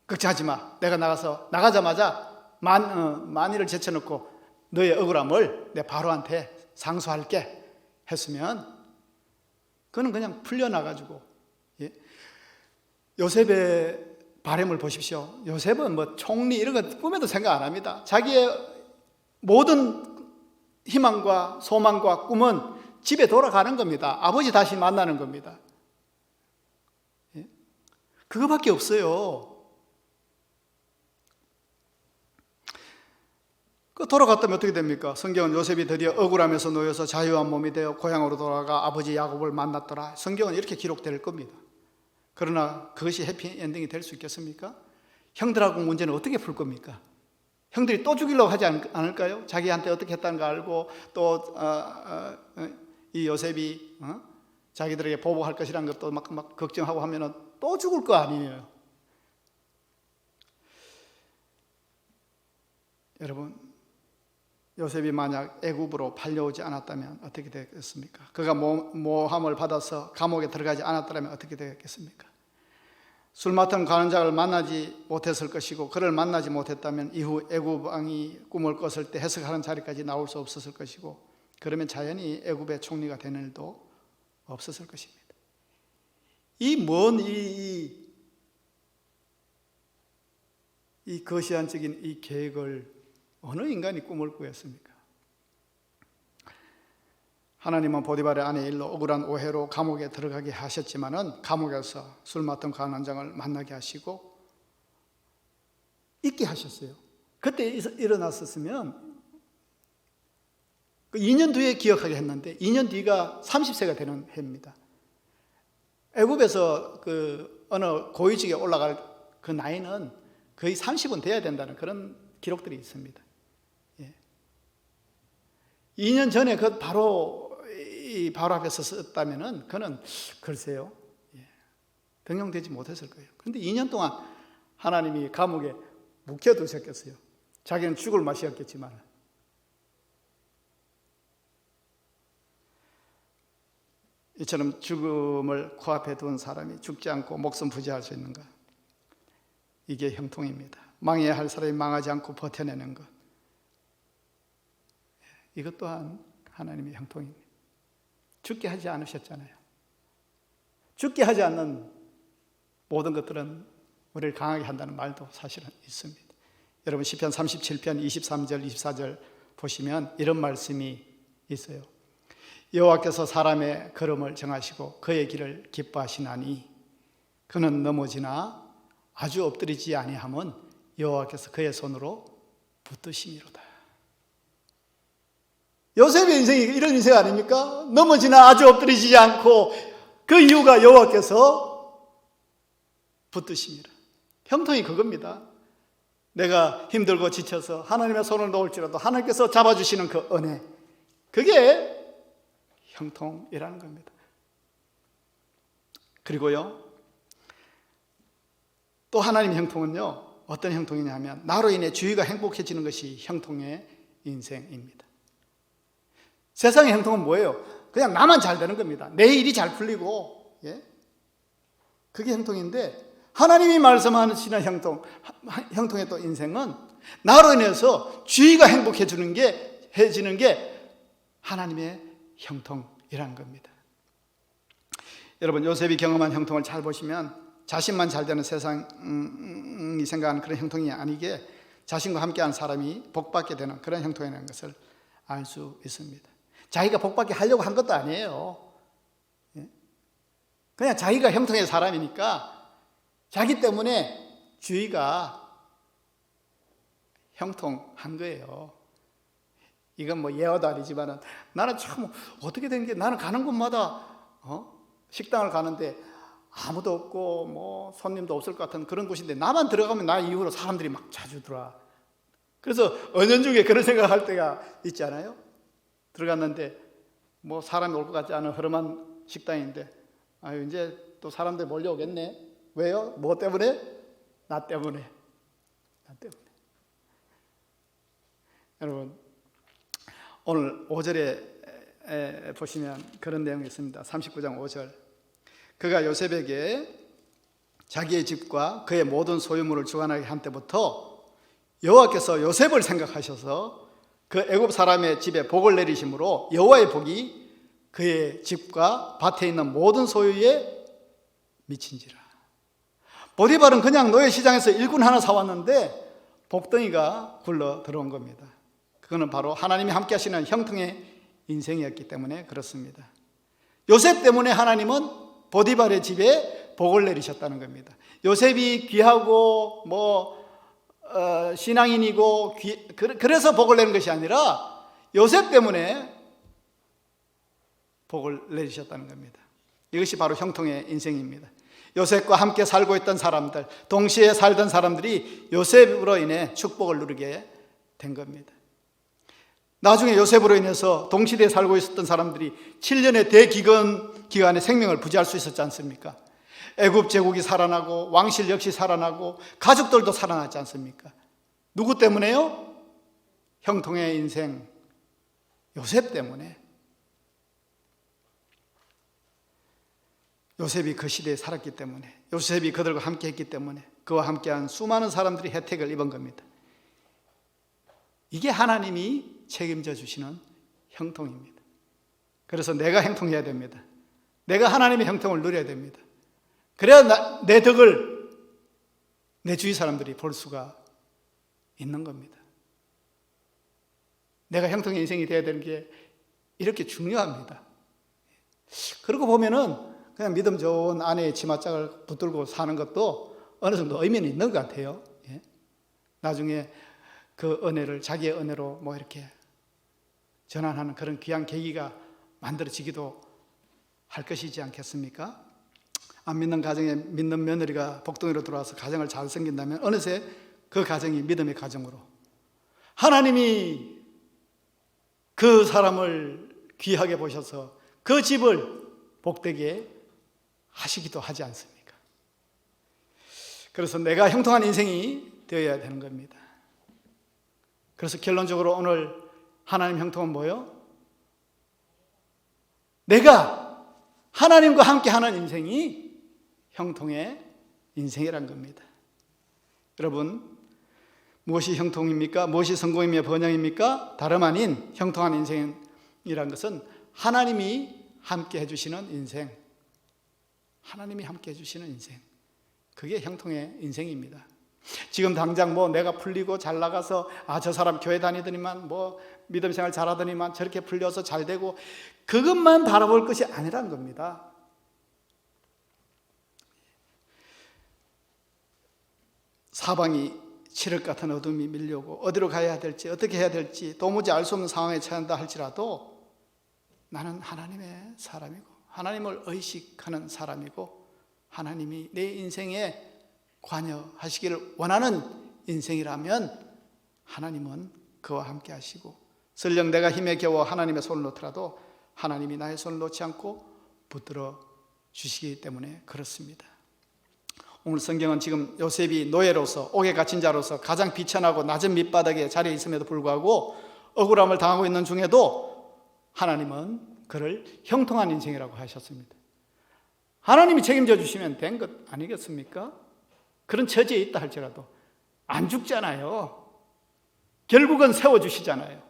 걱정하지 마. 내가 나가자마자 만일을 제쳐놓고 너의 억울함을 내 바로한테 상소할게 했으면 그는 그냥 풀려나가지고, 예? 요셉의 바람을 보십시오. 요셉은 뭐 총리 이런 거 꿈에도 생각 안 합니다. 자기의 모든 희망과 소망과 꿈은 집에 돌아가는 겁니다. 아버지 다시 만나는 겁니다. 예? 그거밖에 없어요. 돌아갔다면 어떻게 됩니까? 성경은 요셉이 드디어 억울함에서 놓여서 자유한 몸이 되어 고향으로 돌아가 아버지 야곱을 만났더라. 성경은 이렇게 기록될 겁니다. 그러나 그것이 해피엔딩이 될 수 있겠습니까? 형들하고 문제는 어떻게 풀 겁니까? 형들이 또 죽이려고 하지 않을까요? 자기한테 어떻게 했다는 거 알고 또 이 요셉이 자기들에게 보복할 것이라는 것도 막 걱정하고 하면 또 죽을 거 아니에요. 여러분, 요셉이 만약 애굽으로 팔려오지 않았다면 어떻게 되겠습니까? 그가 모함을 받아서 감옥에 들어가지 않았다면 어떻게 되겠습니까? 술 맡은 관원장을 만나지 못했을 것이고 그를 만나지 못했다면 이후 애굽 왕이 꿈을 꿨을 때 해석하는 자리까지 나올 수 없었을 것이고 그러면 자연히 애굽의 총리가 되는 일도 없었을 것입니다. 이 거시한적인 이 계획을 어느 인간이 꿈을 꾸었습니까? 하나님은 보디발의 아내의 일로 억울한 오해로 감옥에 들어가게 하셨지만은 감옥에서 술 맡은 관원장을 만나게 하시고 있게 하셨어요. 그때 일어났었으면 그 2년 뒤에 기억하게 했는데 2년 뒤가 30세가 되는 해입니다. 애굽에서 그 어느 고위직에 올라갈 그 나이는 거의 30은 돼야 된다는 그런 기록들이 있습니다. 2년 전에 그 바로 앞에서 썼다면은 그는 글쎄요, 등용되지 못했을 거예요. 그런데 2년 동안 하나님이 감옥에 묵혀두셨겠어요. 자기는 죽을 맛이었겠지만. 이처럼 죽음을 코앞에 둔 사람이 죽지 않고 목숨 부지할 수 있는가? 이게 형통입니다. 망해야 할 사람이 망하지 않고 버텨내는 것. 이것 또한 하나님의 형통입니다. 죽게 하지 않으셨잖아요. 죽게 하지 않는 모든 것들은 우리를 강하게 한다는 말도 사실은 있습니다. 여러분 시편 37편 23절 24절 보시면 이런 말씀이 있어요. 여호와께서 사람의 걸음을 정하시고 그의 길을 기뻐하시나니 그는 넘어지나 아주 엎드리지 아니함은 여호와께서 그의 손으로 붙드심이로다. 요셉의 인생이 이런 인생 아닙니까? 넘어지나 아주 엎드리지 않고 그 이유가 여호와께서 붙드심이라. 형통이 그겁니다. 내가 힘들고 지쳐서 하나님의 손을 놓을지라도 하나님께서 잡아주시는 그 은혜, 그게 형통이라는 겁니다. 그리고요, 또 하나님의 형통은요, 어떤 형통이냐면 나로 인해 주위가 행복해지는 것이 형통의 인생입니다. 세상의 형통은 뭐예요? 그냥 나만 잘 되는 겁니다. 내 일이 잘 풀리고, 그게 형통인데, 하나님이 말씀하시는 형통의 또 인생은 나로 인해서 주위가 해지는 게 하나님의 형통이라는 겁니다. 여러분, 요셉이 경험한 형통을 잘 보시면 자신만 잘 되는 세상이 생각하는 그런 형통이 아니게 자신과 함께하는 사람이 복받게 되는 그런 형통이라는 것을 알 수 있습니다. 자기가 복받게 하려고 한 것도 아니에요. 그냥 자기가 형통의 사람이니까 자기 때문에 주위가 형통한 거예요. 이건 뭐 예화도 아니지만 나는 참 어떻게 된 게, 나는 가는 곳마다 식당을 가는데 아무도 없고 뭐 손님도 없을 것 같은 그런 곳인데 나만 들어가면 나 이후로 사람들이 막 자주 들어와. 그래서 은연중에 그런 생각할 때가 있지 않아요? 들어갔는데 뭐 사람이 올 것 같지 않은 허름한 식당인데 이제 또 사람들 몰려오겠네. 왜요? 뭐 때문에? 나 때문에. 여러분, 오늘 5절에 보시면 그런 내용이 있습니다. 39장 5절. 그가 요셉에게 자기의 집과 그의 모든 소유물을 주관하게 한 때부터 여호와께서 요셉을 생각하셔서 그 애굽 사람의 집에 복을 내리심으로 여호와의 복이 그의 집과 밭에 있는 모든 소유에 미친지라. 보디발은 그냥 노예시장에서 일꾼 하나 사왔는데 복덩이가 굴러 들어온 겁니다. 그거는 바로 하나님이 함께 하시는 형통의 인생이었기 때문에 그렇습니다. 요셉 때문에 하나님은 보디발의 집에 복을 내리셨다는 겁니다. 요셉이 귀하고 신앙인이고 그래서 복을 내는 것이 아니라 요셉 때문에 복을 내리셨다는 겁니다. 이것이 바로 형통의 인생입니다. 요셉과 함께 살고 있던 사람들, 동시에 살던 사람들이 요셉으로 인해 축복을 누리게 된 겁니다. 나중에 요셉으로 인해서 동시대에 살고 있었던 사람들이 7년의 대기근기간에 생명을 부지할 수 있었지 않습니까? 애굽 제국이 살아나고 왕실 역시 살아나고 가족들도 살아나지 않습니까? 누구 때문에요? 형통의 인생, 요셉 때문에. 요셉이 그 시대에 살았기 때문에, 요셉이 그들과 함께 했기 때문에 그와 함께한 수많은 사람들이 혜택을 입은 겁니다. 이게 하나님이 책임져 주시는 형통입니다. 그래서 내가 형통해야 됩니다. 내가 하나님의 형통을 누려야 됩니다. 그래야 내 덕을 내 주위 사람들이 볼 수가 있는 겁니다. 내가 형통의 인생이 되어야 되는 게 이렇게 중요합니다. 그러고 보면은 그냥 믿음 좋은 아내의 치맛짝을 붙들고 사는 것도 어느 정도 의미는 있는 것 같아요. 나중에 그 은혜를 자기의 은혜로 이렇게 전환하는 그런 귀한 계기가 만들어지기도 할 것이지 않겠습니까? 안 믿는 가정에 믿는 며느리가 복덩이로 들어와서 가정을 잘 섬긴다면 어느새 그 가정이 믿음의 가정으로, 하나님이 그 사람을 귀하게 보셔서 그 집을 복되게 하시기도 하지 않습니까? 그래서 내가 형통한 인생이 되어야 되는 겁니다. 그래서 결론적으로 오늘 하나님 형통은 뭐예요? 내가 하나님과 함께 하는 인생이 형통의 인생이란 겁니다. 여러분, 무엇이 형통입니까? 무엇이 성공이며 번영입니까? 다름 아닌 형통한 인생이란 것은 하나님이 함께 해주시는 인생, 하나님이 함께 해주시는 인생, 그게 형통의 인생입니다. 지금 당장 내가 풀리고 잘 나가서 저 사람 교회 다니더니만 믿음 생활 잘하더니만 저렇게 풀려서 잘 되고 그것만 바라볼 것이 아니라는 겁니다. 사방이 칠흑 같은 어둠이 밀려오고 어디로 가야 될지 어떻게 해야 될지 도무지 알 수 없는 상황에 처한다 할지라도 나는 하나님의 사람이고 하나님을 의식하는 사람이고 하나님이 내 인생에 관여하시기를 원하는 인생이라면 하나님은 그와 함께 하시고, 설령 내가 힘에 겨워 하나님의 손을 놓더라도 하나님이 나의 손을 놓지 않고 붙들어 주시기 때문에 그렇습니다. 오늘 성경은 지금 요셉이 노예로서, 옥에 갇힌 자로서 가장 비천하고 낮은 밑바닥에 자리에 있음에도 불구하고 억울함을 당하고 있는 중에도 하나님은 그를 형통한 인생이라고 하셨습니다. 하나님이 책임져 주시면 된 것 아니겠습니까? 그런 처지에 있다 할지라도 안 죽잖아요. 결국은 세워주시잖아요.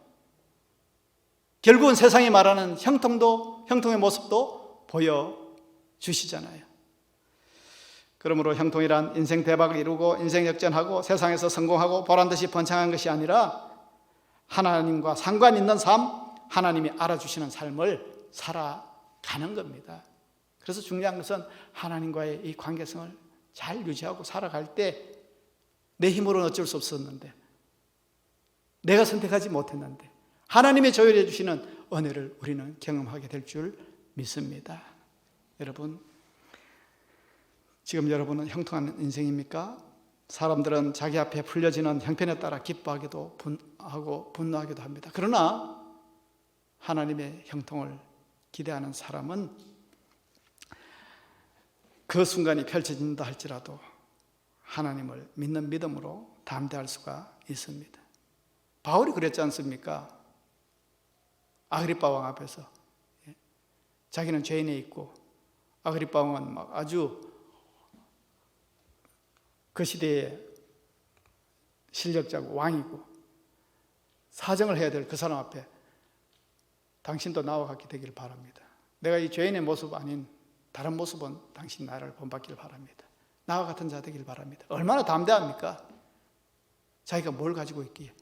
결국은 세상이 말하는 형통의 모습도 보여주시잖아요. 그러므로 형통이란 인생 대박을 이루고 인생 역전하고 세상에서 성공하고 보란듯이 번창한 것이 아니라 하나님과 상관 있는 삶, 하나님이 알아주시는 삶을 살아가는 겁니다. 그래서 중요한 것은 하나님과의 이 관계성을 잘 유지하고 살아갈 때 내 힘으로는 어쩔 수 없었는데, 내가 선택하지 못했는데 하나님의 조율해 주시는 은혜를 우리는 경험하게 될 줄 믿습니다. 여러분, 지금 여러분은 형통한 인생입니까? 사람들은 자기 앞에 풀려지는 형편에 따라 기뻐하기도 하고 분노하기도 합니다. 그러나 하나님의 형통을 기대하는 사람은 그 순간이 펼쳐진다 할지라도 하나님을 믿는 믿음으로 담대할 수가 있습니다. 바울이 그랬지 않습니까? 아그리빠 왕 앞에서 자기는 죄인에 있고, 아그리빠 왕은 막 아주 그 시대의 실력자고 왕이고 사정을 해야 될 그 사람 앞에 당신도 나와 같게 되기를 바랍니다. 내가 이 죄인의 모습 아닌 다른 모습은 당신 나라를 본받기를 바랍니다. 나와 같은 자 되기를 바랍니다. 얼마나 담대합니까? 자기가 뭘 가지고 있기에?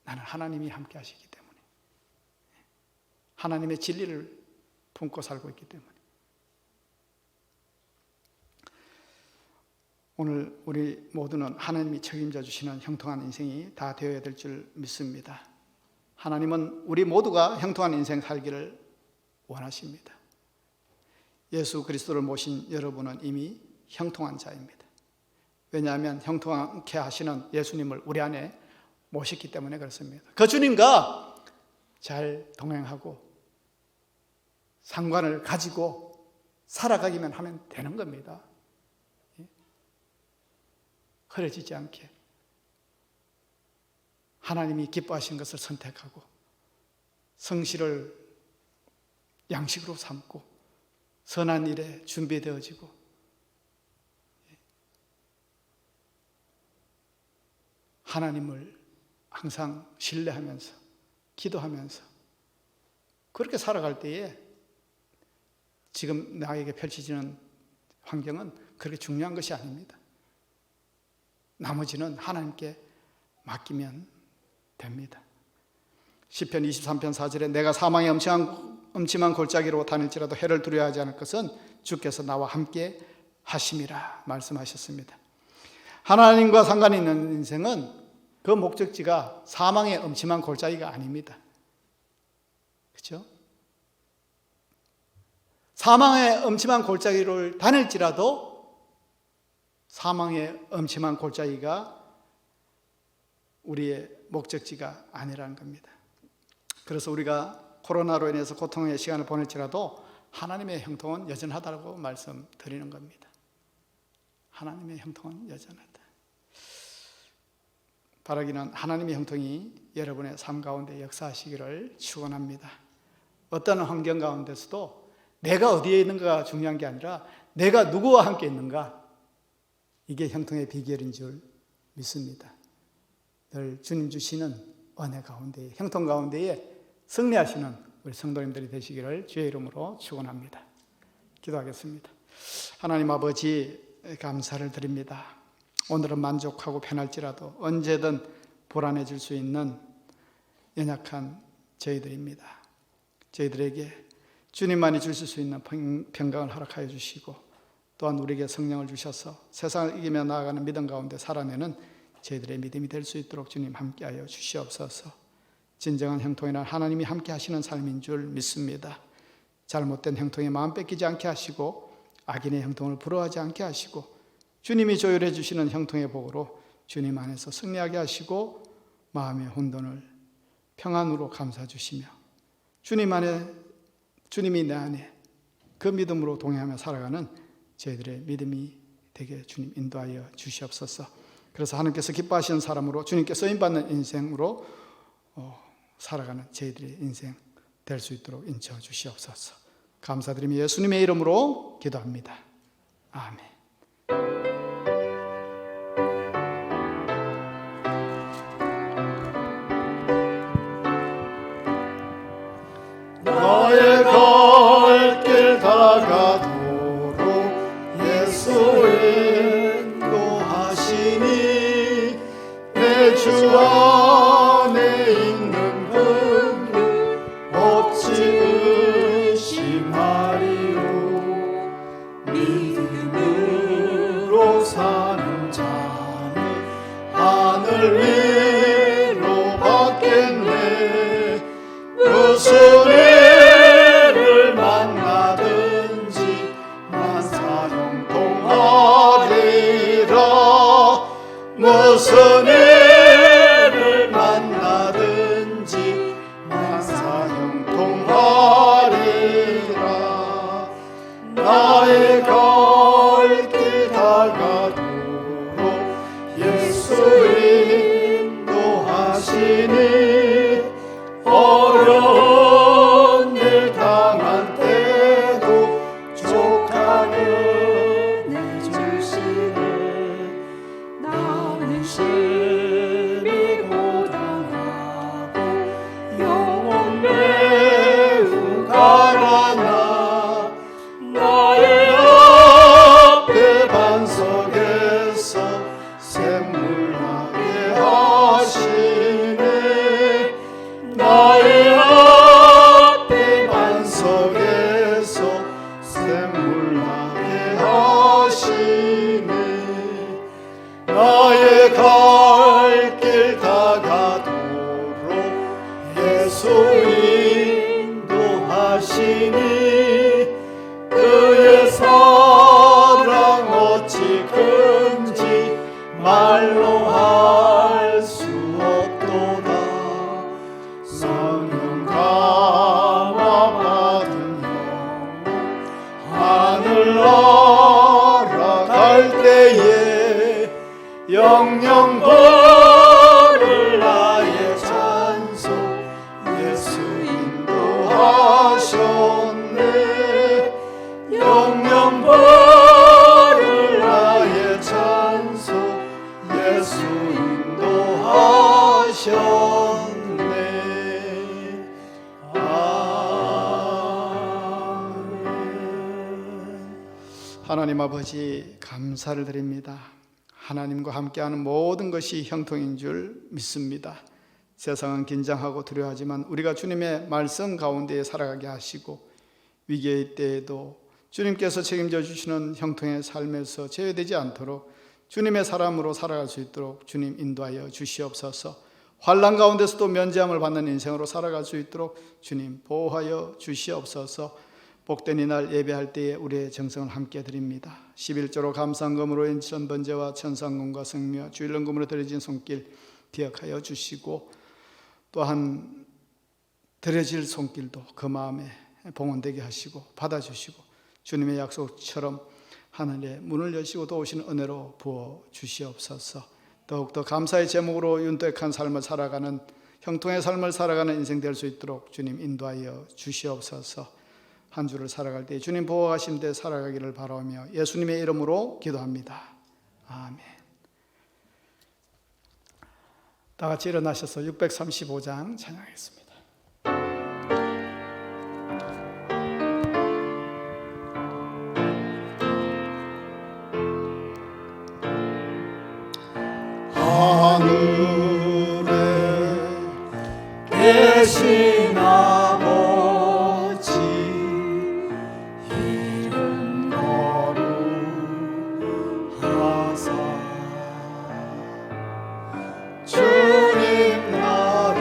나는 하나님이 함께 하시기 때문에, 하나님의 진리를 품고 살고 있기 때문에. 오늘 우리 모두는 하나님이 책임져 주시는 형통한 인생이 다 되어야 될 줄 믿습니다. 하나님은 우리 모두가 형통한 인생 살기를 원하십니다. 예수 그리스도를 모신 여러분은 이미 형통한 자입니다. 왜냐하면 형통하게 하시는 예수님을 우리 안에 모셨기 때문에 그렇습니다. 그 주님과 잘 동행하고 상관을 가지고 살아가기만 하면 되는 겁니다. 흐려지지 않게 하나님이 기뻐하시는 것을 선택하고 성실을 양식으로 삼고 선한 일에 준비되어지고 하나님을 항상 신뢰하면서 기도하면서 그렇게 살아갈 때에 지금 나에게 펼쳐지는 환경은 그렇게 중요한 것이 아닙니다. 나머지는 하나님께 맡기면 됩니다. 시편 23편 4절에 내가 사망의 음침한 골짜기로 다닐지라도 해를 두려워하지 않을 것은 주께서 나와 함께 하심이라 말씀하셨습니다. 하나님과 상관이 있는 인생은 그 목적지가 사망의 음침한 골짜기가 아닙니다. 그렇죠? 사망의 음침한 골짜기를 다닐지라도 사망의 음침한 골짜기가 우리의 목적지가 아니라는 겁니다. 그래서 우리가 코로나로 인해서 고통의 시간을 보낼지라도 하나님의 형통은 여전하다고 말씀드리는 겁니다. 하나님의 형통은 여전하다. 바라기는 하나님의 형통이 여러분의 삶 가운데 역사하시기를 축원합니다. 어떤 환경 가운데서도 내가 어디에 있는가가 중요한 게 아니라 내가 누구와 함께 있는가, 이게 형통의 비결인 줄 믿습니다. 늘 주님 주시는 은혜 가운데, 형통 가운데에 승리하시는 우리 성도님들이 되시기를 주의 이름으로 축원합니다. 기도하겠습니다. 하나님 아버지, 감사를 드립니다. 오늘은 만족하고 편할지라도 언제든 불안해질 수 있는 연약한 저희들입니다. 저희들에게 주님만이 주실 수 있는 평강을 허락하여 주시고 또한 우리에게 성령을 주셔서 세상을 이기며 나아가는 믿음 가운데 살아내는 저희들의 믿음이 될 수 있도록 주님 함께하여 주시옵소서. 진정한 형통이란 하나님이 함께 하시는 삶인 줄 믿습니다. 잘못된 형통에 마음 뺏기지 않게 하시고 악인의 형통을 부러워하지 않게 하시고 주님이 조율해 주시는 형통의 복으로 주님 안에서 승리하게 하시고 마음의 혼돈을 평안으로 감싸 주시며 주님이 내 안에 그 믿음으로 동행하며 살아가는 저희들의 믿음이 되게 주님 인도하여 주시옵소서. 그래서 하나님께서 기뻐하시는 사람으로 주님께 쓰임받는 인생으로 살아가는 저희들의 인생 될 수 있도록 인쳐 주시옵소서. 감사드리며 예수님의 이름으로 기도합니다. 아멘. 나의 갈 길 다가도록 예수 인도하시니 내 주 안에 있는 분 없지 의심하리요. 믿음으로 사는 자는 하늘 위로 받겠네. 무슨 일을 만나든지 만사형통하리라. 무슨 일을 만나든지 만사형통하리라. 나의 갈 길 다가도록 예수 인도하시니 어려운 일 당한 때도 족하게 내주시네. 나는 심히 고단하고 영혼 매우 가라나. 나의 앞에 반석에서 샘물 나게 하시네. 나의 앞에 반석에서 샘물 나게 하시네. 나의 갈 길 다가도록 예수 인도하시니 그의 사랑 어찌 큰지 말로 할 수 없도다. 성령 감화받은 영혼 하늘 날아갈 때에 영영 부를 나의 찬송 예수 인도하셨네. 영영 부를 나의 찬송 예수 인도하셨네. 하나님 아버지 감사를 드립니다. 하나님과 함께하는 모든 것이 형통인 줄 믿습니다. 세상은 긴장하고 두려워하지만 우리가 주님의 말씀 가운데 살아가게 하시고 위기의 때에도 주님께서 책임져 주시는 형통의 삶에서 제외되지 않도록 주님의 사람으로 살아갈 수 있도록 주님 인도하여 주시옵소서. 환난 가운데서도 면제함을 받는 인생으로 살아갈 수 있도록 주님 보호하여 주시옵소서. 복된 이날 예배할 때에 우리의 정성을 함께 드립니다. 11조로 감사금으로 인천 번제와 천상금과 성묘 주일론금으로 드려진 손길 기억하여 주시고 또한 드려질 손길도 그 마음에 봉헌되게 하시고 받아주시고 주님의 약속처럼 하늘의 문을 여시고 도우시는 은혜로 부어 주시옵소서. 더욱더 감사의 제목으로 윤택한 삶을 살아가는 형통의 삶을 살아가는 인생 될 수 있도록 주님 인도하여 주시옵소서. 한 주를 살아갈 때 주님 보호하신 데 살아가기를 바라며 예수님의 이름으로 기도합니다. 아멘. 다 같이 일어나셔서 635장 찬양하겠습니다. 하늘에 계신 아버지 이름 거룩하사 주님 나라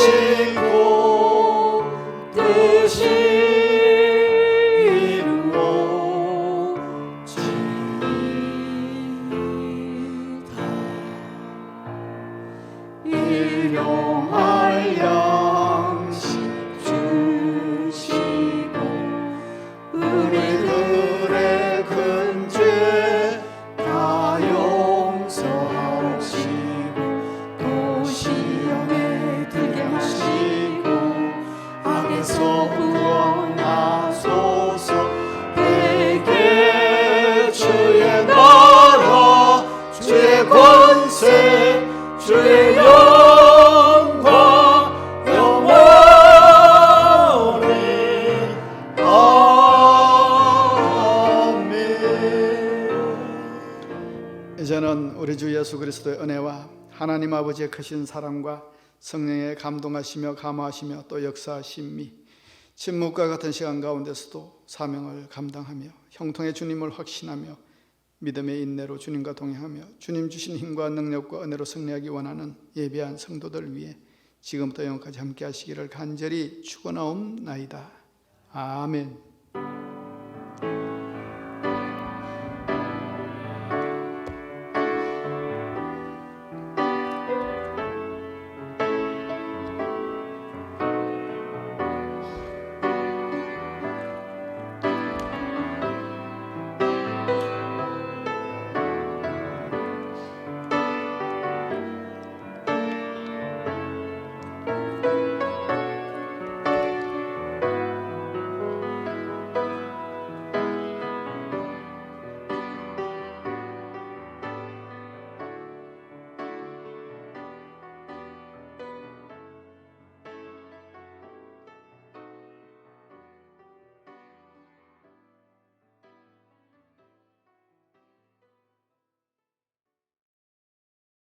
임하시고 뜻이 이루어지리로다. 일용할 양식 주시고 우리들의 큰 죄 다 용서하시고 또 시험에 들게 하시고 악에서 구원하소서. 내게 주의 나라 주의 권세 주의 영광 영원히 아멘. 이제는 우리 주 예수 그리스도의 은혜와 하나님 아버지의 크신 사랑과 성령의 감동하시며 감화하시며 또 역사하심이 침묵과 같은 시간 가운데서도 사명을 감당하며 형통의 주님을 확신하며 믿음의 인내로 주님과 동행하며 주님 주신 힘과 능력과 은혜로 승리하기 원하는 예배한 성도들 위해 지금부터 영원까지 함께 하시기를 간절히 축원하옵나이다. 아멘.